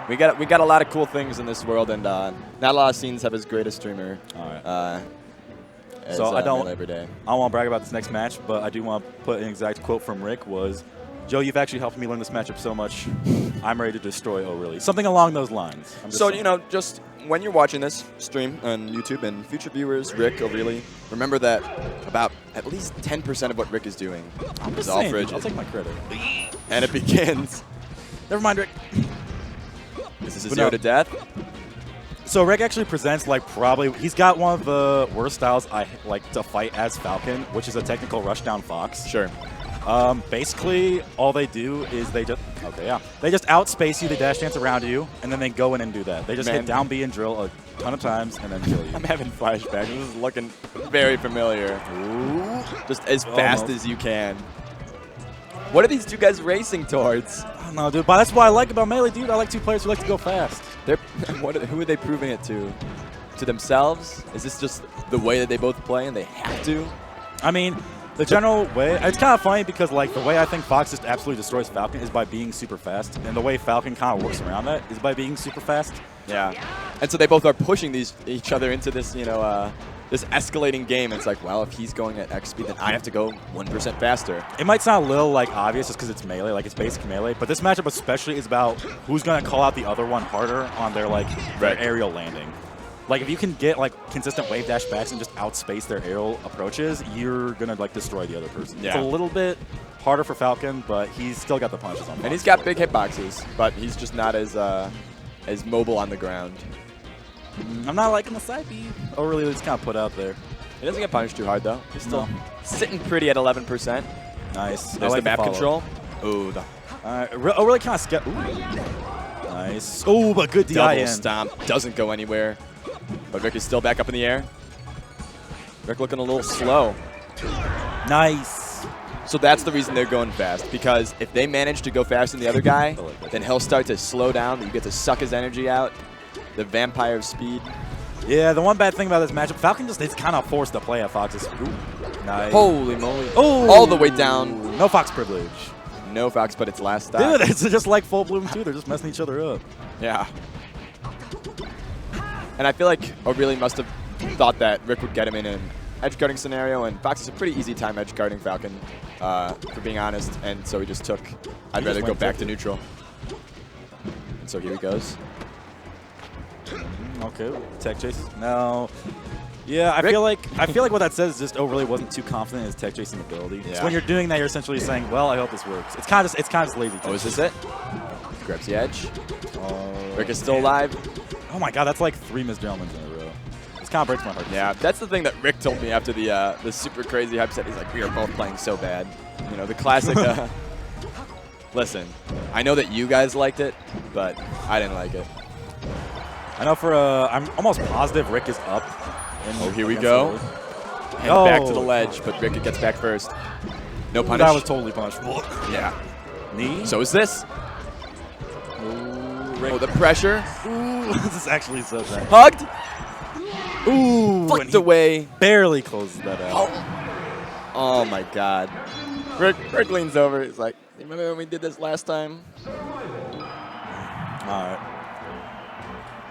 We got a lot of cool things in this world, and not a lot of scenes have as great a streamer. All right. As, so I don't every day. I don't want to brag about this next match, but I do want to put an exact quote from RiK was, "Joe, you've actually helped me learn this matchup so much. I'm ready to destroy ORLY." Something along those lines. So you know, just when you're watching this stream on YouTube and future viewers, RiK, ORLY, remember that about at least 10% of what RiK is doing is all frigid. I'll take my credit. And it begins. Never mind, RiK. Is this a 0 to death? So RiK actually presents like probably he's got one of the worst styles I like to fight as Falcon, which is a technical rushdown Fox. Sure. Basically, all they do is they just outspace you, they dash dance around you, and then they go in and do that. They just hit down B and drill a ton of times and then kill you. I'm having flashbacks. This is looking very familiar. Ooh. Just as fast as you can. What are these two guys racing towards? I don't know, dude. But that's what I like about Melee, dude. I like two players who like to go fast. Who are they proving it to? To themselves? Is this just the way that they both play and they have to? I mean, the general way, it's kind of funny because like the way I think Fox just absolutely destroys Falcon is by being super fast, and the way Falcon kind of works around that is by being super fast. Yeah, and so they both are pushing each other into this, you know, this escalating game. It's like, well, if he's going at X speed, then I have to go 1% faster. It might sound a little like obvious just because it's Melee, like it's basic Melee, but this matchup especially is about who's going to call out the other one harder on their their aerial landing. Like, if you can get, like, consistent wave dash backs and just outspace their aerial approaches, you're going to, like, destroy the other person. Yeah. It's a little bit harder for Falcon, but he's still got the punches on. And he's got big hitboxes, but he's just not as mobile on the ground. I'm not liking the side B. ORLY is kind of put out there. He doesn't get punished too hard, though. He's still sitting pretty at 11%. Nice. There's the map control. Ooh. ORLY kind of scared. Nice. Oh, but good DI Double stomp. Doesn't go anywhere. But RiK is still back up in the air. RiK looking a little slow. Nice. So that's the reason they're going fast, because if they manage to go faster than the other guy, then he'll start to slow down. You get to suck his energy out. The vampire of speed. Yeah, the one bad thing about this matchup, Falcon just is kind of forced to play at Fox's. Nice. Holy moly. Oh, all the way down. No Fox privilege. No Fox, but it's last stop. Dude, it's just like Full Bloom, too. They're just messing each other up. Yeah. And I feel like ORLY must have thought that RiK would get him in an edge-guarding scenario, and Fox is a pretty easy time edge-guarding Falcon, for being honest, and so he just took, I'd rather go back to neutral. And so here he goes. Okay, tech chase. No. Yeah, I feel like what that says is just ORLY wasn't too confident in his tech chasing ability. Yeah. So when you're doing that, you're essentially saying, well, I hope this works. It's kind of just lazy. Oh, is this it? Grabs the edge. RiK is still alive. Oh my god, that's like 3 missed Gentlemans in a row. This kind of breaks my heart. Yeah, that's the thing that RiK told me after the super crazy hype set. He's like, we are both playing so bad. You know, the classic, listen, I know that you guys liked it, but I didn't like it. I know for, I'm almost positive RiK is up. Oh, here we go. And back to the ledge, but RiK gets back first. No punish. That was totally punishable. Yeah. Knee? So is this. Oh, the pressure. Ooh, this is actually so bad. Hugged. Ooh, flicked away. Barely closes that out. Oh my god. RiK leans over. He's like, remember when we did this last time? All right.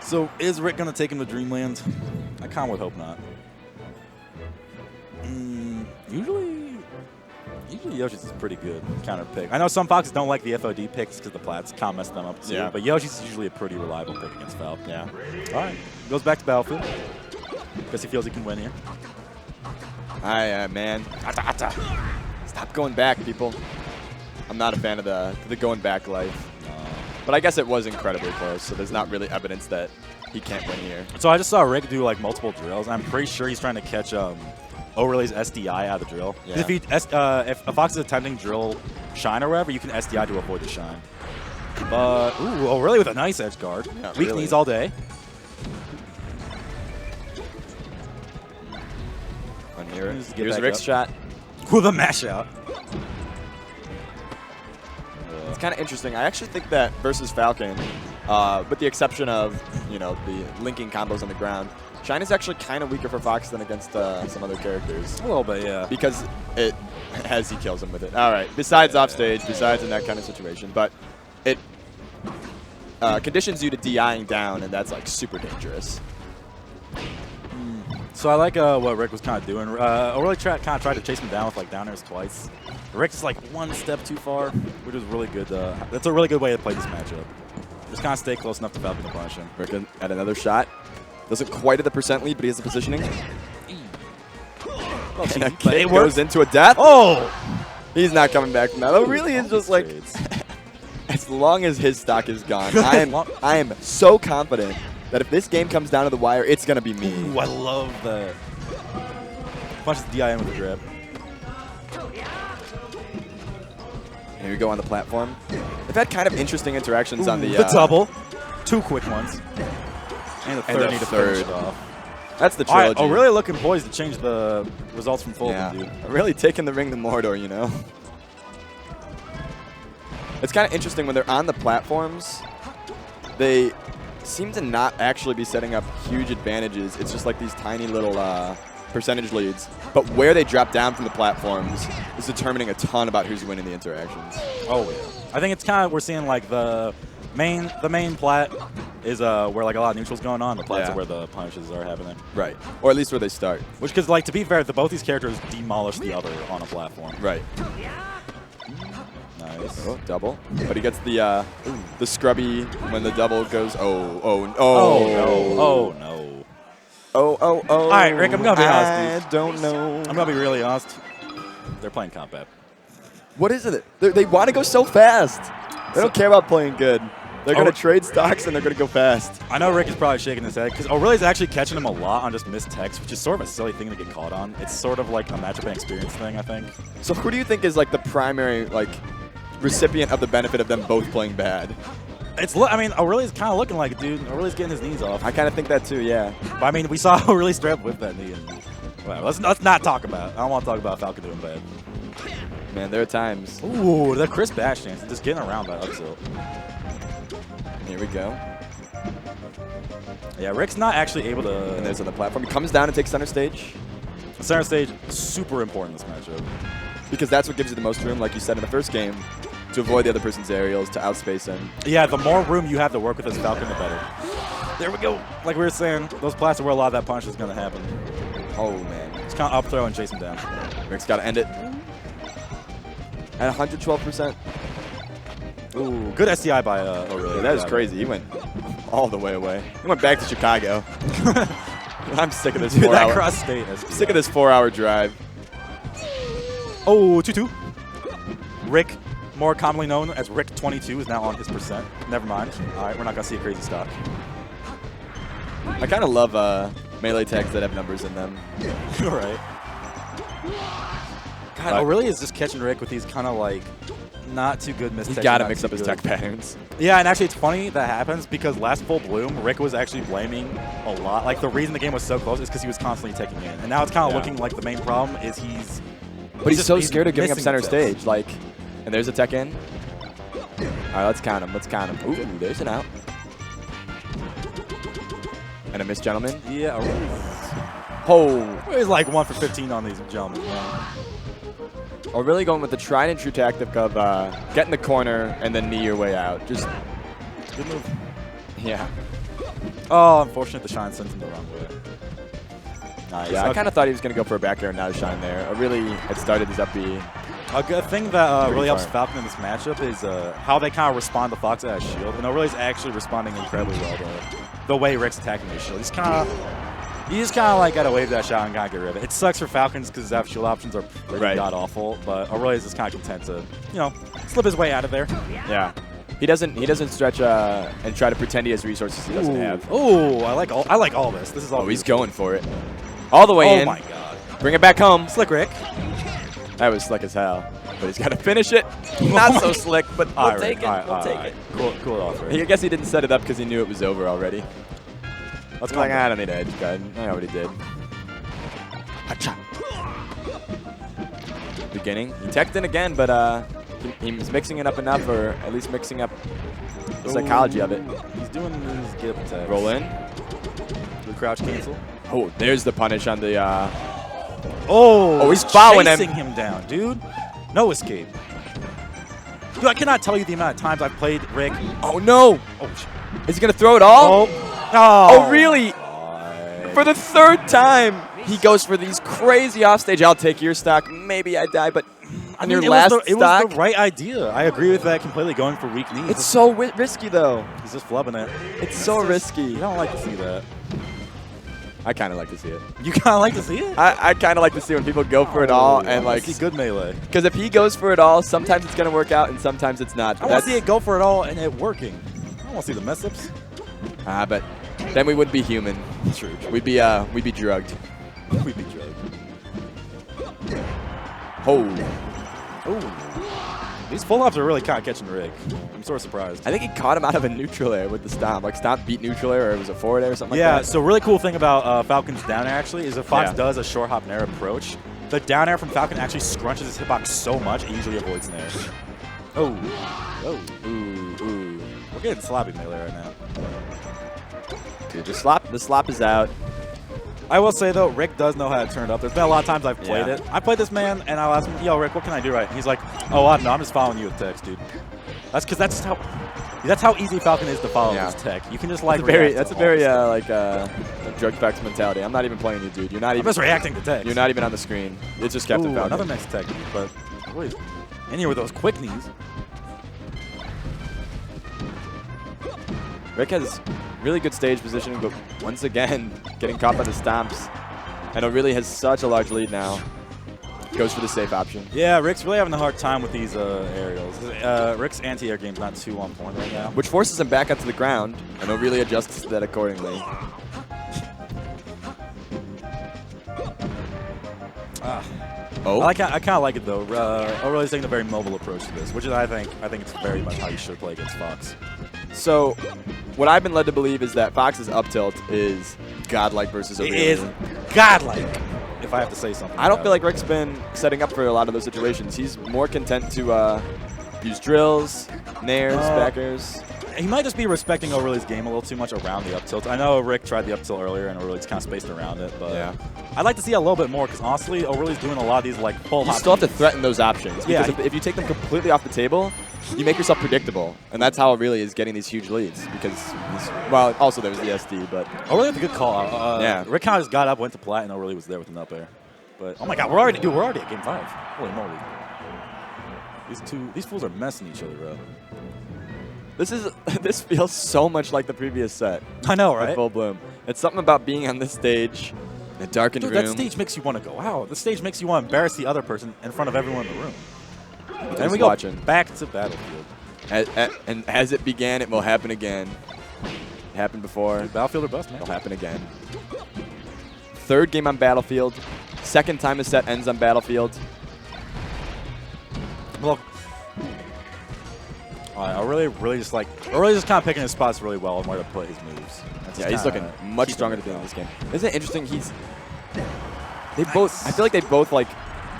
So is RiK going to take him to Dreamland? I kind of would hope not. Usually Yoshi's is pretty good counter pick. I know some Foxes don't like the FOD picks because the plats kind of mess them up too. Yeah. But Yoshi's usually a pretty reliable pick against Falcon. Yeah. All right. Goes back to Battlefield because he feels he can win here. Man. Stop going back, people. I'm not a fan of the going back life. But I guess it was incredibly close, so there's not really evidence that he can't win here. So I just saw RiK do like multiple drills. I'm pretty sure he's trying to catch ORLY's SDI out of the drill. Yeah. If a Fox is attempting drill shine or whatever, you can SDI to avoid the shine. But ooh, ORLY with a nice edge guard. Yeah, weak knees all day. And here's RiK's shot. With a mash out. It's kind of interesting. I actually think that versus Falcon, with the exception of, you know, the linking combos on the ground, Shine is actually kind of weaker for Fox than against some other characters. A little bit, yeah. Because as he kills him with it. All right. Besides offstage, besides in that kind of situation, but conditions you to DIing down, and that's like super dangerous. So I like what RiK was kind of doing. ORLY kind of tried to chase him down with like down airs twice. RiK is like one step too far, which is really good. That's a really good way to play this matchup. Just kind of stay close enough to Falcon to punish him. RiK at another shot. Doesn't quite at the percent lead, but he has the positioning. And it goes into a death. Oh! He's not coming back from that. It really is just like, as long as his stock is gone, I am so confident that if this game comes down to the wire, it's going to be me. Ooh, I love that. Punches the DIM with a grip. Here we go on the platform. They've had kind of interesting interactions on the double. 2 quick ones. And the third need to finish it off. That's the trilogy. Oh, really looking poised to change the results from Falcon, dude. Really taking the ring to Mordor, you know? It's kind of interesting when they're on the platforms, they seem to not actually be setting up huge advantages. It's just like these tiny little percentage leads. But where they drop down from the platforms is determining a ton about who's winning the interactions. Oh, yeah. I think it's kind of, we're seeing like the main plat is where like a lot of neutrals going on. The plats are where the punishes are happening. Right. Or at least where they start. Which, because like to be fair, both these characters demolish the other on a platform. Right. Nice. Oh, double. But he gets the scrubby when the double goes. Oh no. Oh no. Oh. All right, RiK, I'm gonna be honest, dude. I don't know. I'm gonna be really honest. They're playing combat. What is it? They want to go so fast. They don't care about playing good. They're going to trade stocks, and they're going to go fast. I know RiK is probably shaking his head, because ORLY's actually catching him a lot on just missed text, which is sort of a silly thing to get caught on. It's sort of like a matchup and experience thing, I think. So who do you think is like the primary recipient of the benefit of them both playing bad? I mean, ORLY's kind of looking like it, dude. ORLY's getting his knees off. I kind of think that too, yeah. But I mean, we saw ORLY straight up whip that knee. And, well, let's not talk about it. I don't want to talk about Falcon doing bad. Man, there are times. Ooh, the crisp bash chance. Just getting around that up tilt. Here we go. Yeah, RiK's not actually able to... And there's on the platform. He comes down and takes center stage. Center stage, super important in this matchup. Because that's what gives you the most room, like you said in the first game, to avoid the other person's aerials, to outspace him. Yeah, the more room you have to work with as Falcon, the better. There we go. Like we were saying, those plats are where a lot of that punch is going to happen. Oh, man. Just kind of up throw and chase him down. RiK's got to end it. At 112%. Ooh, good SDI by ORLY. Yeah, that is crazy. He went all the way away. He went back to Chicago. I'm sick of this 4 hour. That cross-state SDI. Sick of this 4-hour drive. Oh, 2-2. RiK, more commonly known as RiK22, is now on his percent. Never mind. All right, we're not going to see a crazy stock. I kind of love melee tags that have numbers in them. All right. God, ORLY is just catching RiK with these kind of like not too good mistakes. He's got to mix up his tech patterns. Yeah, and actually it's funny that happens because last full bloom, RiK was actually blaming a lot. Like the reason the game was so close is because he was constantly taking in. And now it's kind of looking like the main problem is he's... But he's so scared of giving up center stage. Like, and there's a tech in. All right, let's count him. Let's count him. Ooh, there's an out. And a missed gentleman. Yeah. Oh. He's like 1 for 15 on these gentlemen, man. Or really going with the tried and true tactic of get in the corner and then knee your way out. Just good move. Yeah. Oh, unfortunate the shine sent him the wrong way. Nice. Yeah, I kind of thought he was going to go for a back air and not a shine there. I really had started his up B. A good thing that really helps Falcon in this matchup is how they kind of respond to Fox as a shield. And ORLY's actually responding incredibly well to the way RiK's attacking his shield. He's just kind of like got to wave that shot and kind of get rid of it. It sucks for Falcons because his shield options are pretty god-awful, but ORLY's just kind of content to, you know, slip his way out of there. Yeah. He doesn't stretch and try to pretend he has resources he doesn't have. Oh, I like all this. This is all. Oh, he's going for it. All the way in. Oh my god. Bring it back home. Slick RiK. That was slick as hell. But he's got to finish it. Not so slick, but we'll take it. We'll take it. Cool it off, I guess he didn't set it up because he knew it was over already. Let's go. I don't need edge guard. I already did. Hacha. Beginning. He teched in again, but he's mixing it up enough, or at least mixing up the psychology of it. He's doing his get up attack. Roll in. The crouch cancel. Oh, there's the punish on the... Oh, he's following him. Chasing him down, dude. No escape. Dude, I cannot tell you the amount of times I've played RiK. Oh, no. Oh, shit. Is he going to throw it all? Oh, really? God. For the third time, he goes for these crazy offstage. I'll take your stock. Maybe I die, but on your last stock. It was the right idea. I agree with that completely, going for weak knees. It's so risky, though. He's just flubbing it. It's so risky. You don't like to see that. I kind of like to see it. You kind of like to see it? I kind of like to see when people go for it all and like see good melee. Because if he goes for it all, sometimes it's gonna work out and sometimes it's not. I want to see it go for it all and it working. I don't want to see the mess ups. But then we wouldn't be human. True. We'd be drugged. We'd be drugged. Oh. These full ups are really kind of catching RiK. I'm sort of surprised. I think he caught him out of a neutral air with the stomp. Like stomp beat neutral air, or it was a forward air or something like that. Yeah, so really cool thing about Falcon's down air actually is if Fox does a short hop nair approach, the down air from Falcon actually scrunches his hitbox so much it usually avoids nair. Oh. Ooh. We're getting sloppy melee right now. Dude, the slop is out. I will say though, RiK does know how to turn it up. There's been a lot of times I've played it. I played this man and I'll ask him, yo RiK, what can I do right? He's like, oh, I don't know, I'm just following you with text, dude. That's because that's how easy Falcon is to follow with his tech. You can just like that's a very drug facts mentality. I'm not even playing you, dude. You're not even. I'm just reacting to text. You're not even on the screen. It's just Captain Falcon. Another mixed technique, but wait, in here with those quick knees. RiK has really good stage positioning, but once again, getting caught by the stomps. And ORLY has such a large lead now. Goes for the safe option. Yeah, RiK's really having a hard time with these aerials. RiK's anti-air game's not too on point right now. Which forces him back up to the ground, and ORLY adjusts that accordingly. Oh. I kind of like it though. ORLY's taking a very mobile approach to this, which is I think it's very much how you should play against Fox. So, what I've been led to believe is that Fox's up tilt is godlike versus ORLY. It is godlike, if I have to say something. I don't feel like RiK's been setting up for a lot of those situations. He's more content to use drills, nairs, backers. He might just be respecting ORLY's game a little too much around the up tilt. I know RiK tried the up tilt earlier and ORLY's kind of spaced around it, but yeah. I'd like to see a little bit more because honestly, ORLY's doing a lot of these like full hop. You still have to threaten those options because yeah, if you take them completely off the table, you make yourself predictable, and that's how ORLY is getting these huge leads. Because well, also there was the SD, but ORLY had a good call. Yeah, RiK kind of just got up, went to plat, and ORLY was there with an up air. But oh my God, we're already at game 5. Holy moly! These fools are messing each other up. This feels so much like the previous set. I know, right? Full bloom. It's something about being on this stage, in a darkened room. That stage makes you want to go out. The stage makes you want to embarrass the other person in front of everyone in the room. And we go back to Battlefield. And as it began, it will happen again. It happened before. Dude, Battlefield or bust, man. It'll happen again. Third game on Battlefield. Second time the set ends on Battlefield. Well, ORLY just kind of picking his spots really well and where to put his moves. Yeah, he's looking much stronger at the end of this game. Isn't it interesting? I feel like they both like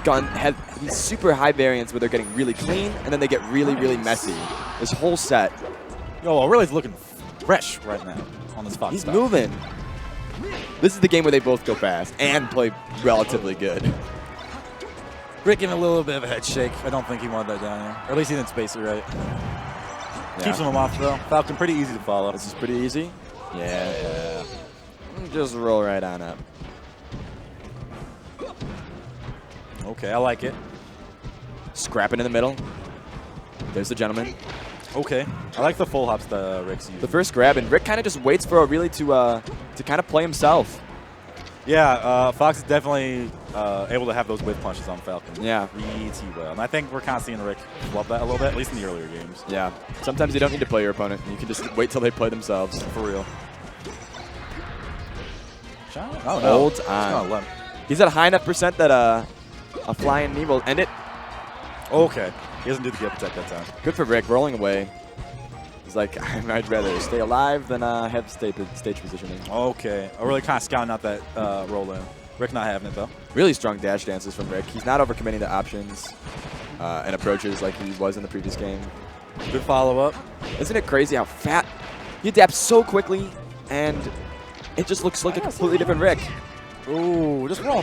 had these super high variants where they're getting really clean and then they get really, really messy. This whole set. Yo, ORLY's looking fresh right now on this Fox. He's moving. This is the game where they both go fast and play relatively good. RiK giving a little bit of a head shake. I don't think he wanted that down here. Or at least he didn't space it right. Yeah. Keeps him off though. Falcon pretty easy to follow. This is pretty easy. Yeah. Just roll right on up. Okay, I like it. Scrapping in the middle. There's the gentleman. Okay. I like the full hops that RiK's using. The first grab, and RiK kind of just waits for ORLY to kind of play himself. Yeah, Fox is definitely able to have those whip punches on Falcon. Yeah. Pretty well. And I think we're kind of seeing RiK love that a little bit, at least in the earlier games. Yeah. Sometimes you don't need to play your opponent. You can just wait till they play themselves. For real. Oh, no. Holds on. He's at a high enough percent that a flying knee will end it. Okay. He doesn't do the get protect that time. Good for RiK, rolling away. He's like, I'd rather stay alive than have stage positioning. Okay. I'm really kind of scouting out that roll in. RiK not having it, though. Really strong dash dances from RiK. He's not overcommitting to options and approaches like he was in the previous game. Good follow-up. Isn't it crazy how fat he adapts so quickly, and it just looks like a completely different RiK. Ooh, just roll.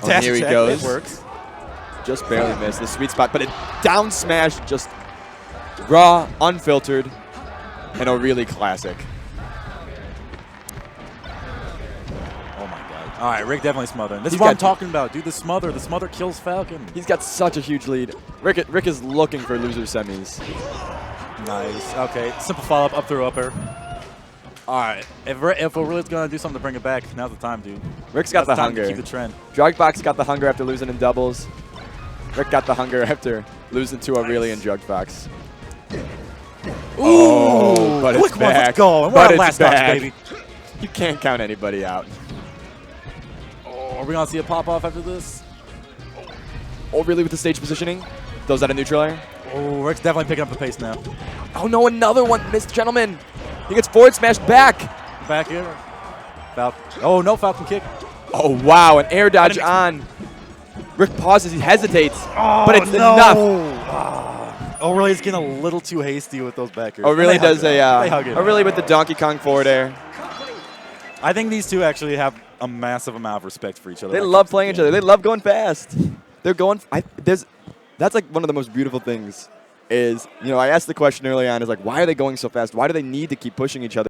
Oh, here he goes. It works. just barely missed the sweet spot, but it down smash just raw, unfiltered, and a really classic. Oh my god. All right, RiK definitely smothering. This is what I'm talking about, dude. The smother kills Falcon. He's got such a huge lead. RiK is looking for loser semis. Nice. Okay, simple follow-up, up through upper. All right, if we're really going to do something to bring it back, now's the time, dude. RiK's got the hunger. To keep the trend. Drugbox got the hunger after losing in doubles. RiK got the hunger after losing to O'Reilly in Drugbox. Oh, but it's back. Let's go. And but we're last touch, baby. You can't count anybody out. Oh, are we going to see a pop-off after this? O'Reilly with the stage positioning. Those out of neutral air. Oh, RiK's definitely picking up the pace now. Oh, no, another one. Missed, gentlemen. He gets forward smashed back. Back here. Falcon. Oh, no Falcon kick. Oh, wow. An air dodge on. RiK pauses. He hesitates. Oh, but it's no. enough. O'Reilly's getting a little too hasty with those backers. O'Reilly does O'Reilly with the Donkey Kong forward air. I think these two actually have a massive amount of respect for each other. They love playing each other. They love going fast. They're going. That's like one of the most beautiful things. Is, you know, I asked the question early on. Is like, why are they going so fast? Why do they need to keep pushing each other?